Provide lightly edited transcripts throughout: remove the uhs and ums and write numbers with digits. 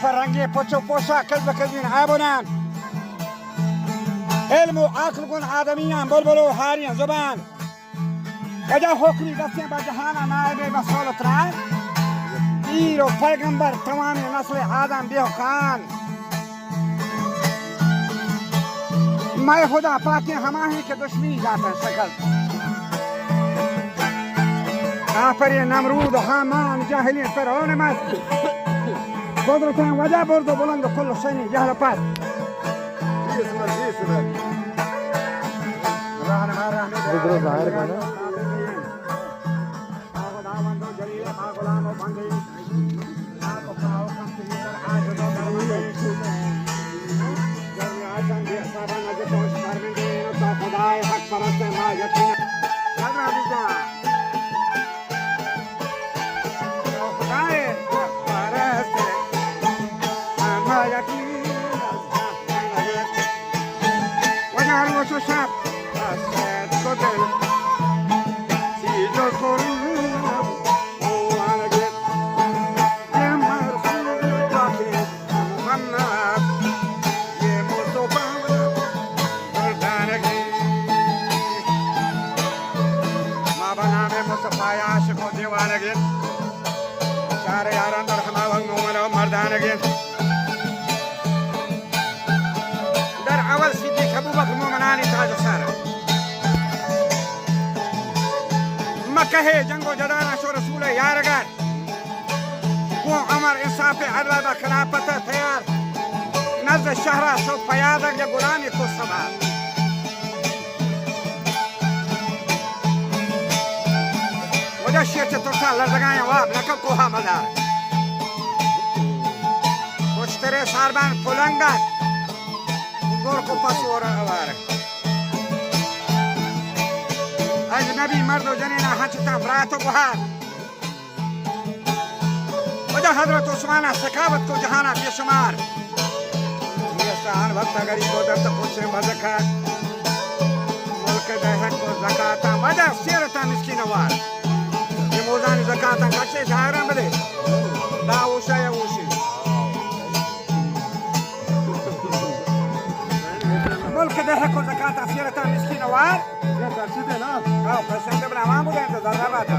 فرنگی پچو پوشا کذب کذبین عابونان علم و عقل کن آدمیان بلبلو هاریان زبان وجا حکمی دستیں با جہانا نائب مسئولت رائے پیر و پیغمبر تمام نسل آدم بیو خان میں خدا پاکی ہماہی کے دشمنی جاتا شکل آفری نمرود و حامان جاہلین فرعون مست قدرتان وجا برد و بلند و کل شینی جهل پس قدرت ظاهر کنا در اول صدیق ابوبکر مومنانی تاج سارا مکہ ہے جنگ و جدانا شو رسول یارگر وہ عمر انصاف عدل با خلافت تیار نزد شهر شو پیادر یا غلامی کو سوار وجہ شیخ ترسال لرزگایں واب نکل کوها مدار مشتری ساربان پلنگات گور کو پاسور آواره اجنبی مرد و جنینا هنچتن برات و بهار وجه حضرت عثمان سکاوت کو جهانا بیشمار نیستان وقت غریب و درد پوچھے بزکات ملک دہت کو زکاتا وجه سیرتا مسکین وار یہ موزانی زکاتا کچے شاعران بده داوشا یا وشی ملک دهت کو زکاتا سیرتا مسکین وار یا درسیده نا اه پرسنده بنا ما بوده انتظار نباتا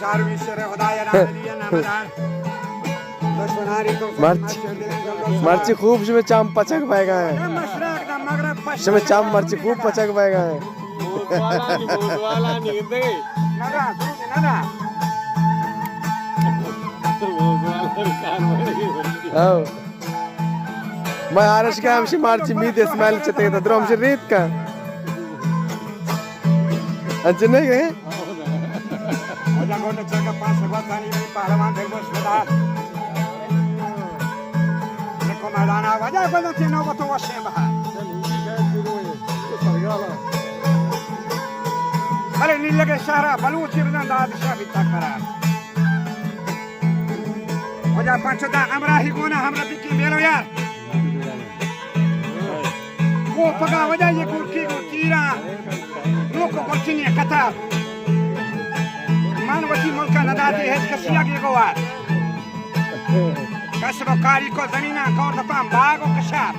چاروی شر خدای نامدی نامدار دشمناری کو مرچی خوب شमे چام پچک پائے گا ہے مشرق دا مغرب پشت شमे چام مرچی خوب پچک پائے گا ہے ندا ندا او ما عارش که همشه مرچی مید اسماعیل چته تا درام شرید کا انچه نہیں گئے وجہ گوڑ چرگا پاس وطانی بھی پہلوان دل بوش بدار لکو میدانا وجہ گوڑ تی نوبتو وشیم بہار بلے نیل لگے شہرہ بلوچی بدن داد شاہ بھی تکرار وجہ پانچو دا امراہی گونا ہمرا بکی میرو یار وہ پگا وجہ یہ گرکی گو تیران لوکو گرچینی قطار من وتی ملکا نداتی ہے کسی آگے گوار کسب و کاری کو زمینہ کور دفعام باغ و کشار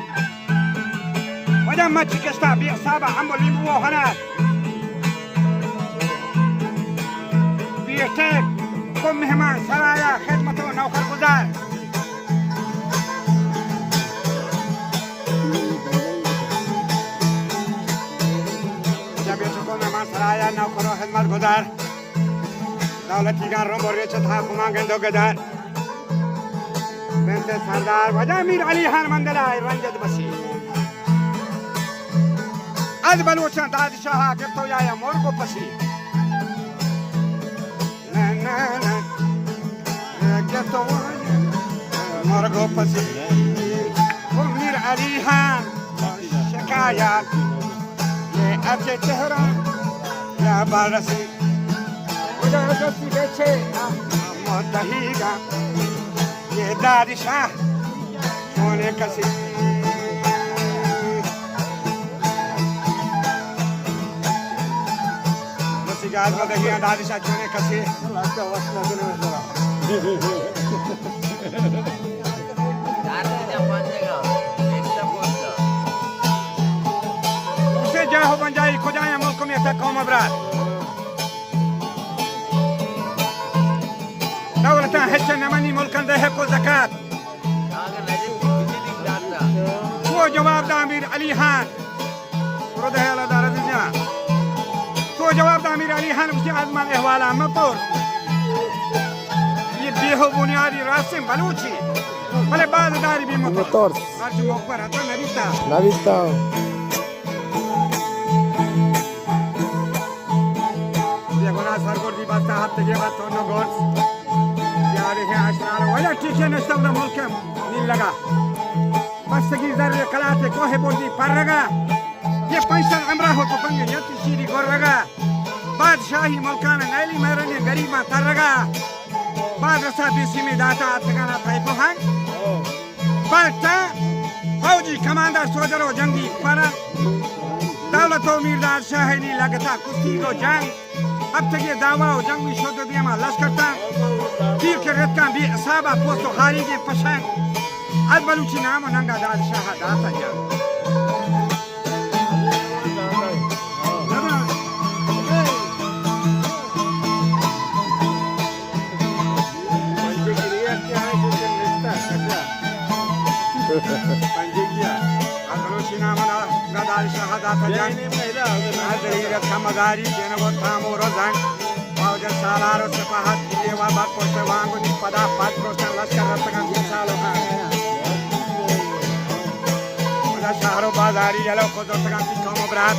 وجہ مچی کشتا بی اصابہ ہم و لیمو و ہنار بیٹے کو مہمان سرایا خدمت و نوکر گزار سرایا نوکر و خدمت گزار دولتی گان رو بوری چتا کمانگندو گدار بنت سردار وجہ میر علی خان مندلائے رنجد بسی از بلوچان داد شاہا گرتو یا مرگو پسی گرتو مرگو پسی میر علی خان شکایات یہ ابجے تہران یا بارسی وجہ رسی بیچے مدہی گا یہ داد شاہ سونے کسی جهاز بدهی اندازش چونه کسی उसे जाहो बंजाई खुजाया मुल्क में था कौम अबरार दौलता हिच नमनी मुल्कन दे है को ज़कात वो जवाब दा अमीर अली खान रोदे है अल्लाह दारा दुनिया तो जवाब दा अमीर अली खान उसे आजमान अहवाला मपोर ये बेहो बुनियादी रास्ते बलूची भले बाद दारी भी मोटर अर्ज मोकर हतो नबीता ये गुना सरगोर दी बात हफ्ते के बाद तो गोर्स यार है आशनार वला ठीक है नस्ता दा मुल्क नील लगा बस की जर्रे कलाते कोहे बोली पर लगा ये पैसा अमरा हो तो पंगे ये सीरी गोर लगा बादशाही मुल्काना नैली मरने गरीबा तर लगा बाद रसा बीसी में दाता अतगाना थाई पोहान पलटा फौजी कमांडर सोजरो जंगी पर दौलत मीरदार शाहनी लगता कुश्ती को जंग अब तक ये दावा और जंग में शोध दिया मां लश्करता तीर के रेत का भी असाबा पोस्तो हारी के पशान अब बलूची नाम और नंगा दाद शाह दाता जा पंजिया बलूची नाम और दाद शाह दाता जा आदरी रखा मगारी जेनवो थामो रोजान फौज सालारो सिपाहत दिए वा बात पोस्टर वांगो नि पदा पात पोस्टर लश्कर रतका 3 साल हो गए शहरों बाजारी जलो को दोस्तगा की कौम बरात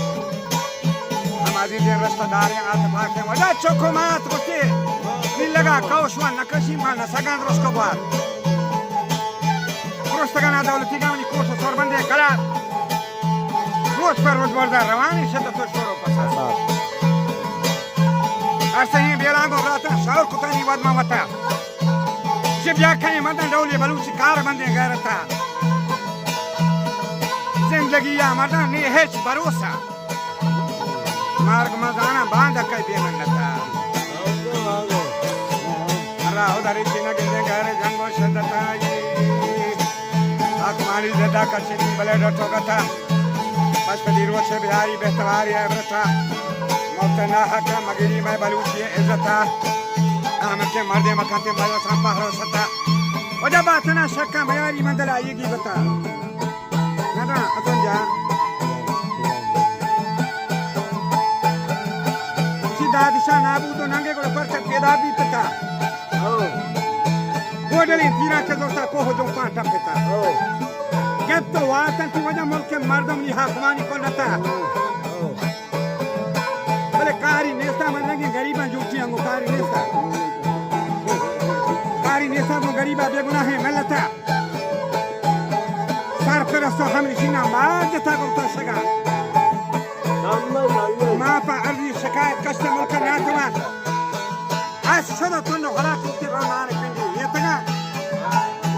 हमारी दे रस्तदार आतफाक में वजह चोको मात कोते नी लगा कौशवा नकशी माना सगान रोस्को बात रोस्तगाना दौलती गावनी कोठो सोरबंदे कला रोज पर रोज बर्दार रवानी शत तो छोरो पसा ऐसे ही बेलांगो राता शाउर कुतानी वदमा वता जब याखने मदन डोली बलूची कार बंदे गैरता जिंदगी या मदन ने हेच भरोसा मार्ग मजाना बांध के बेमन नता अरा उधर चिना के गैर जंगो शदता आकमाली जदा कचनी बले डटोगता बस कदीरो से बिहारी बेहतवारी है व्रता मौतना हक मगरी में बलूची इज्जता अहमद के मर्दे मकाते मायो सांपा हरोसता वजह बात ना शक्का मयारी मंदल आएगी बता ना अतन जा सीधा दिशा नाबू तो नंगे को पर से पेदा भी पता वो डली तीरा के दोस्ता को हो जो पांटा पता जब तो वातन की वजह मुल्क के मर्दम नि हाकमानी को नता भले कारी नेस्ता मन की गरीबा झूठी अंगो कारी नेस्ता को गरीबा बेगुनाह है मिलता सर पर सो हम सीना मार जता को तो सगा मां पा अर्जी शिकायत कष्ट मुल्क नातवा आज सदा तो होला कुत्ते मार कंगे ये तगा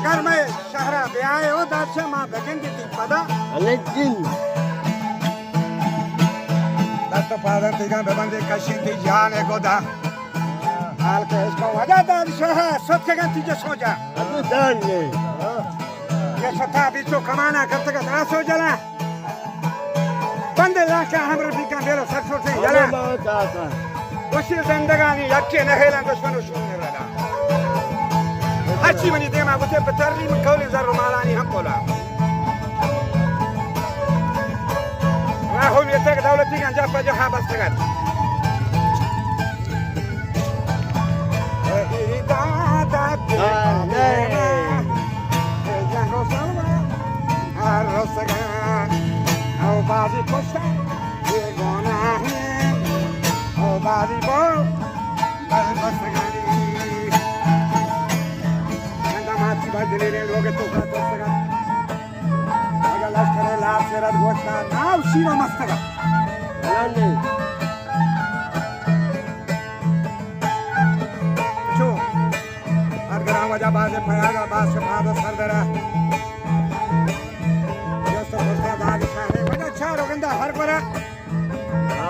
घर में शहरा ब्याह हो दाचा मां बगंगे ती पदा लेकिन तो फादर तिगा बंदे कशी थी जान है गोदा हाल के इसको वजह दादशाह सब के गंती जो सो जा अब जान ले ये सता भी तो कमाना करते का सो जला बंदे ला का हमरा भी का बेलो सच से जला उसी जिंदगानी यक्के नहेला दुश्मन सुनने वाला अच्छी मनी देमा बुते बतरली में कौले जरो मालानी हम बोला راهو يتك دولتي كان جاب جها بس تقعد إذا تبدي جانو سلوى الرسقة أو بعضي كوستا يقونا أو بعضي بو بالرسقاني عندما تبدل الوقت وقت लश्कर लाल सेरत गोश्ता नाव शिरो मस्तगा लाने चो अरगरा वजा बाजे फयागा बास फादो सरदरा ये सब गोश्ता दाग शाहे वजा चारो गंदा हर पर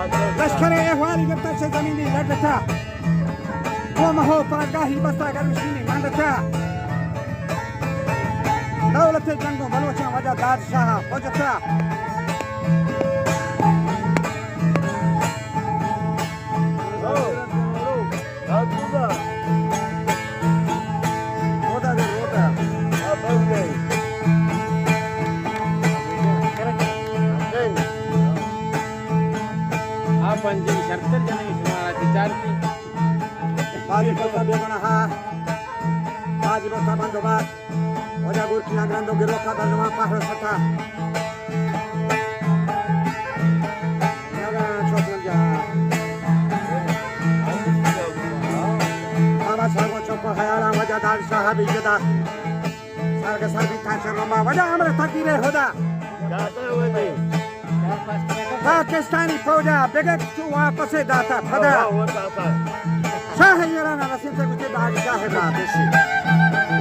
लश्कर अहवाली गिरफ्तार से जमीनी लड़ था वो महो पागाही बस्ता गर्मशीनी मंद था दौलत जंगों बलोचा वजह बादशाह फौज था पंजी शर्तर जने इसमारा तिजारती बाजी बस्ता बेगुना हा बाजी बस्ता बंदोबस्त वजह गुरकिना ग्रंथों गिरोह का बलवा पहर सता बाबा साहब चौक ख्याल वजह दाल साहब इजदा सरग सरबी ताचर लंबा वजह हमरे तकीरे होदा पाकिस्तानी फौजा बेगक चु वापस दाता फदा शाह ईरान रसीद से कुछ दाग का है बात